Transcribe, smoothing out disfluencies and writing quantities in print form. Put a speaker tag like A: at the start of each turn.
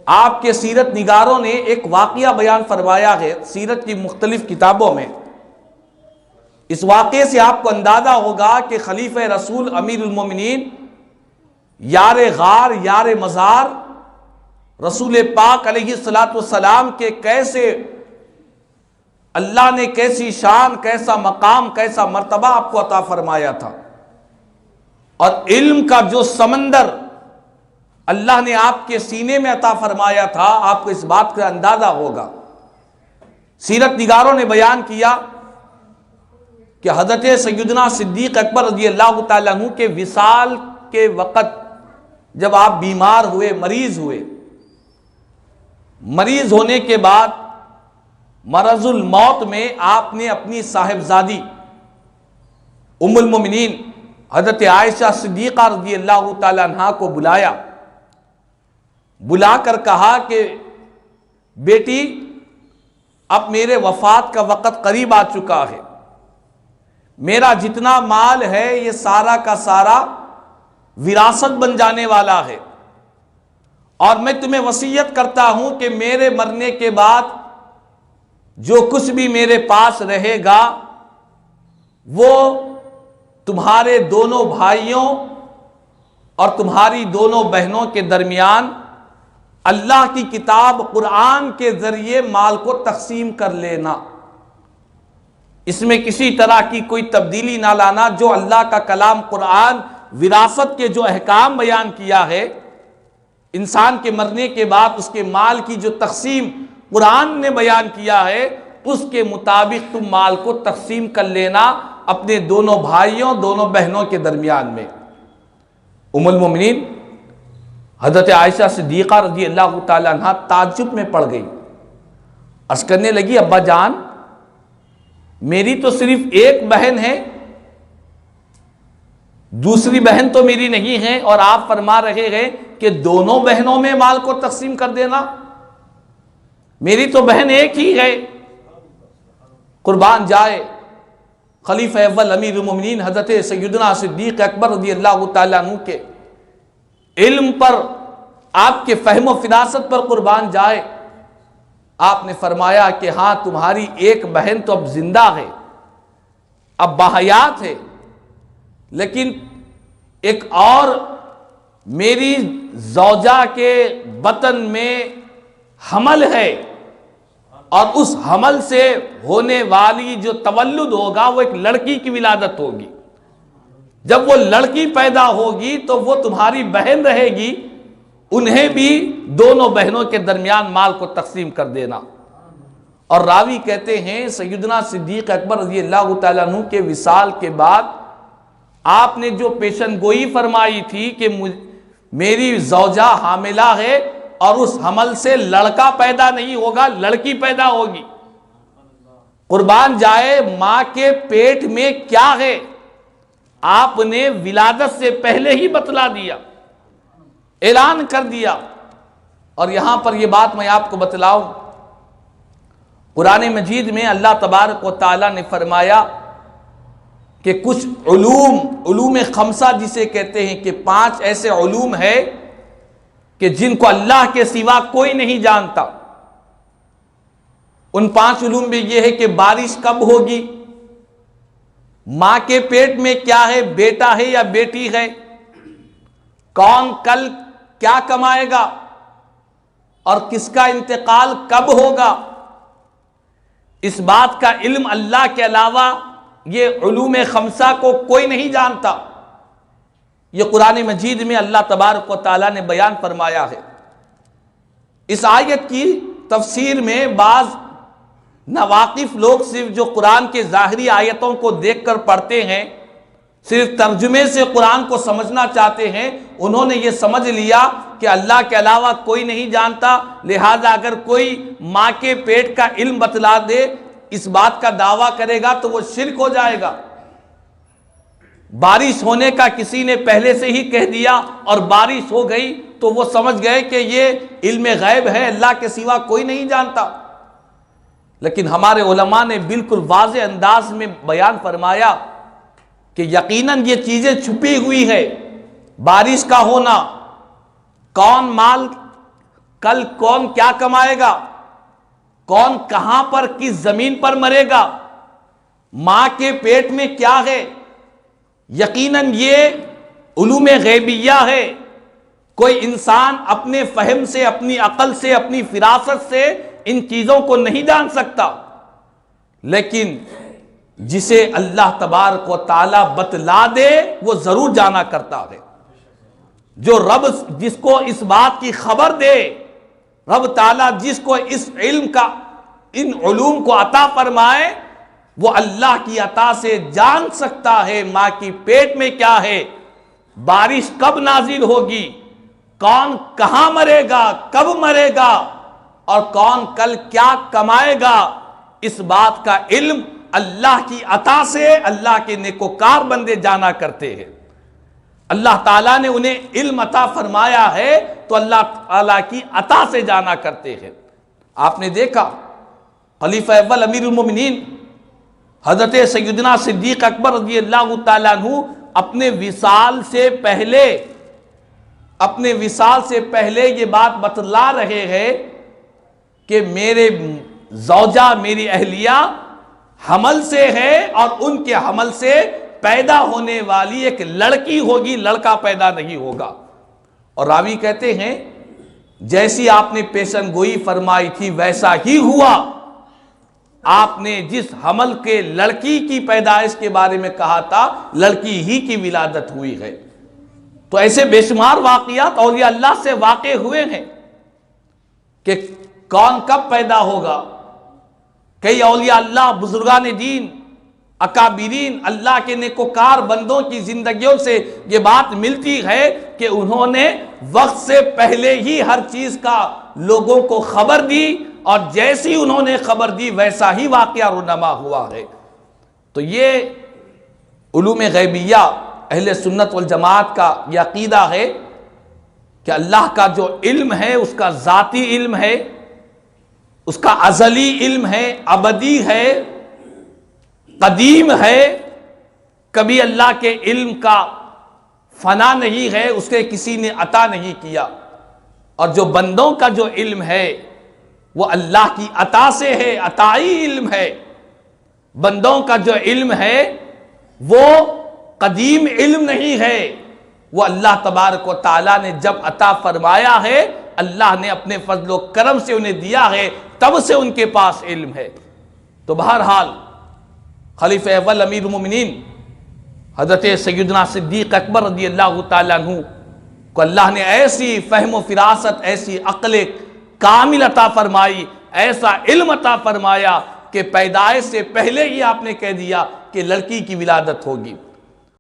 A: آپ کے سیرت نگاروں نے ایک واقعہ بیان فرمایا ہے سیرت کی مختلف کتابوں میں۔ اس واقعے سے آپ کو اندازہ ہوگا کہ خلیفہ رسول امیر المومنین یار غار یار مزار رسول پاک علیہ الصلوۃ والسلام کے کیسے اللہ نے کیسی شان، کیسا مقام، کیسا مرتبہ آپ کو عطا فرمایا تھا، اور علم کا جو سمندر اللہ نے آپ کے سینے میں عطا فرمایا تھا، آپ کو اس بات کا اندازہ ہوگا۔ سیرت نگاروں نے بیان کیا کہ حضرت سیدنا صدیق اکبر رضی اللہ تعالیٰ عنہ کے وصال کے وقت جب آپ بیمار ہوئے، مریض ہوئے، مریض ہونے کے بعد مرض الموت میں آپ نے اپنی صاحبزادی ام المومنین حضرت عائشہ صدیقہ رضی اللہ تعالیٰ عنہا کو بلایا، بلا کر کہا کہ بیٹی اب میرے وفات کا وقت قریب آ چکا ہے، میرا جتنا مال ہے یہ سارا کا سارا وراثت بن جانے والا ہے، اور میں تمہیں وصیت کرتا ہوں کہ میرے مرنے کے بعد جو کچھ بھی میرے پاس رہے گا وہ تمہارے دونوں بھائیوں اور تمہاری دونوں بہنوں کے درمیان اللہ کی کتاب قرآن کے ذریعے مال کو تقسیم کر لینا، اس میں کسی طرح کی کوئی تبدیلی نہ لانا۔ جو اللہ کا کلام قرآن وراثت کے جو احکام بیان کیا ہے، انسان کے مرنے کے بعد اس کے مال کی جو تقسیم قرآن نے بیان کیا ہے، اس کے مطابق تم مال کو تقسیم کر لینا اپنے دونوں بھائیوں دونوں بہنوں کے درمیان میں۔ ام المومنین حضرت عائشہ صدیقہ رضی اللہ تعالیٰ عنہ تعجب میں پڑ گئی، عرض کرنے لگی ابا جان میری تو صرف ایک بہن ہے، دوسری بہن تو میری نہیں ہے، اور آپ فرما رہے ہیں کہ دونوں بہنوں میں مال کو تقسیم کر دینا، میری تو بہن ایک ہی ہے۔ قربان جائے خلیفہ اول امیر المومنین حضرت سیدنا صدیق اکبر رضی اللہ تعالیٰ عنہ کے علم پر، آپ کے فہم و فراست پر قربان جائے، آپ نے فرمایا کہ ہاں تمہاری ایک بہن تو اب زندہ ہے، اب باحیات ہے، لیکن ایک اور میری زوجہ کے بطن میں حمل ہے، اور اس حمل سے ہونے والی جو تولد ہوگا وہ ایک لڑکی کی ولادت ہوگی، جب وہ لڑکی پیدا ہوگی تو وہ تمہاری بہن رہے گی، انہیں بھی دونوں بہنوں کے درمیان مال کو تقسیم کر دینا۔ اور راوی کہتے ہیں سیدنا صدیق اکبر رضی اللہ تعالیٰ عنہ کے وصال کے بعد آپ نے جو پیشن گوئی فرمائی تھی کہ میری زوجہ حاملہ ہے اور اس حمل سے لڑکا پیدا نہیں ہوگا، لڑکی پیدا ہوگی، قربان جائے ماں کے پیٹ میں کیا ہے آپ نے ولادت سے پہلے ہی بتلا دیا، اعلان کر دیا۔ اور یہاں پر یہ بات میں آپ کو بتلاؤں، قرآن مجید میں اللہ تبارک و تعالیٰ نے فرمایا کہ کچھ علوم خمسہ جسے کہتے ہیں کہ 5 ایسے علوم ہیں کہ جن کو اللہ کے سوا کوئی نہیں جانتا۔ ان 5 علوم میں یہ ہے کہ بارش کب ہوگی، ماں کے پیٹ میں کیا ہے، بیٹا ہے یا بیٹی ہے، کون کل کیا کمائے گا، اور کس کا انتقال کب ہوگا۔ اس بات کا علم اللہ کے علاوہ یہ علوم خمسہ کو کوئی نہیں جانتا۔ یہ قرآن مجید میں اللہ تبارک و تعالیٰ نے بیان فرمایا ہے۔ اس آیت کی تفسیر میں بعض ناواقف لوگ صرف جو قرآن کے ظاہری آیتوں کو دیکھ کر پڑھتے ہیں، صرف ترجمے سے قرآن کو سمجھنا چاہتے ہیں، انہوں نے یہ سمجھ لیا کہ اللہ کے علاوہ کوئی نہیں جانتا، لہذا اگر کوئی ماں کے پیٹ کا علم بتلا دے، اس بات کا دعویٰ کرے گا تو وہ شرک ہو جائے گا۔ بارش ہونے کا کسی نے پہلے سے ہی کہہ دیا اور بارش ہو گئی تو وہ سمجھ گئے کہ یہ علم غیب ہے، اللہ کے سوا کوئی نہیں جانتا۔ لیکن ہمارے علماء نے بالکل واضح انداز میں بیان فرمایا کہ یقیناً یہ چیزیں چھپی ہوئی ہے، بارش کا ہونا، کون مال کل کون کیا کمائے گا، کون کہاں پر کس زمین پر مرے گا، ماں کے پیٹ میں کیا ہے، یقیناً یہ علوم غیبیہ ہے۔ کوئی انسان اپنے فہم سے، اپنی عقل سے، اپنی فراست سے ان چیزوں کو نہیں جان سکتا، لیکن جسے اللہ تبارک و تعالی بتلا دے وہ ضرور جانا کرتا ہے۔ جو رب جس کو اس بات کی خبر دے، رب تعالیٰ جس کو اس علم کا، ان علوم کو عطا فرمائے، وہ اللہ کی عطا سے جان سکتا ہے ماں کی پیٹ میں کیا ہے، بارش کب نازل ہوگی، کون کہاں مرے گا، کب مرے گا، اور کون کل کیا کمائے گا۔ اس بات کا علم اللہ کی عطا سے اللہ کے نیکوکار بندے جانا کرتے ہیں۔ اللہ تعالیٰ نے انہیں علم عطا فرمایا ہے تو اللہ تعالیٰ کی عطا سے جانا کرتے ہیں۔ آپ نے دیکھا خلیفہ اول امیر المومنین حضرت سیدنا صدیق اکبر رضی اللہ تعالیٰ عنہ اپنے وصال سے پہلے یہ بات بتلا رہے ہیں کہ میرے زوجہ، میری اہلیہ حمل سے ہے اور ان کے حمل سے پیدا ہونے والی ایک لڑکی ہوگی، لڑکا پیدا نہیں ہوگا۔ اور راوی کہتے ہیں جیسی آپ نے پیشن گوئی فرمائی تھی ویسا ہی ہوا، آپ نے جس حمل کے لڑکی کی پیدائش کے بارے میں کہا تھا لڑکی ہی کی ولادت ہوئی ہے۔ تو ایسے بے شمار واقعات اولیاء اللہ سے واقع ہوئے ہیں کہ کون کب پیدا ہوگا۔ کئی اولیاء اللہ، بزرگان دین، اکابرین، اللہ کے نیکوکار بندوں کی زندگیوں سے یہ بات ملتی ہے کہ انہوں نے وقت سے پہلے ہی ہر چیز کا لوگوں کو خبر دی، اور جیسی انہوں نے خبر دی ویسا ہی واقعہ رونما ہوا ہے۔ تو یہ علوم غیبیہ اہل سنت والجماعت کا یہ عقیدہ ہے کہ اللہ کا جو علم ہے اس کا ذاتی علم ہے، اس کا ازلی علم ہے، ابدی ہے، قدیم ہے، کبھی اللہ کے علم کا فنا نہیں ہے، اس کے کسی نے عطا نہیں کیا۔ اور جو بندوں کا جو علم ہے وہ اللہ کی عطا سے ہے، عطائی علم ہے۔ بندوں کا جو علم ہے وہ قدیم علم نہیں ہے، وہ اللہ تبارک و تعالیٰ نے جب عطا فرمایا ہے، اللہ نے اپنے فضل و کرم سے انہیں دیا ہے، تب سے ان کے پاس علم ہے۔ تو بہرحال خلیفہ اول امیر المومنین حضرت سیدنا صدیق اکبر رضی اللہ تعالیٰ عنہ کو اللہ نے ایسی فہم و فراست، ایسی عقل کامل عطا فرمائی، ایسا علم عطا فرمایا کہ پیدائش سے پہلے ہی آپ نے کہہ دیا کہ لڑکی کی ولادت ہوگی۔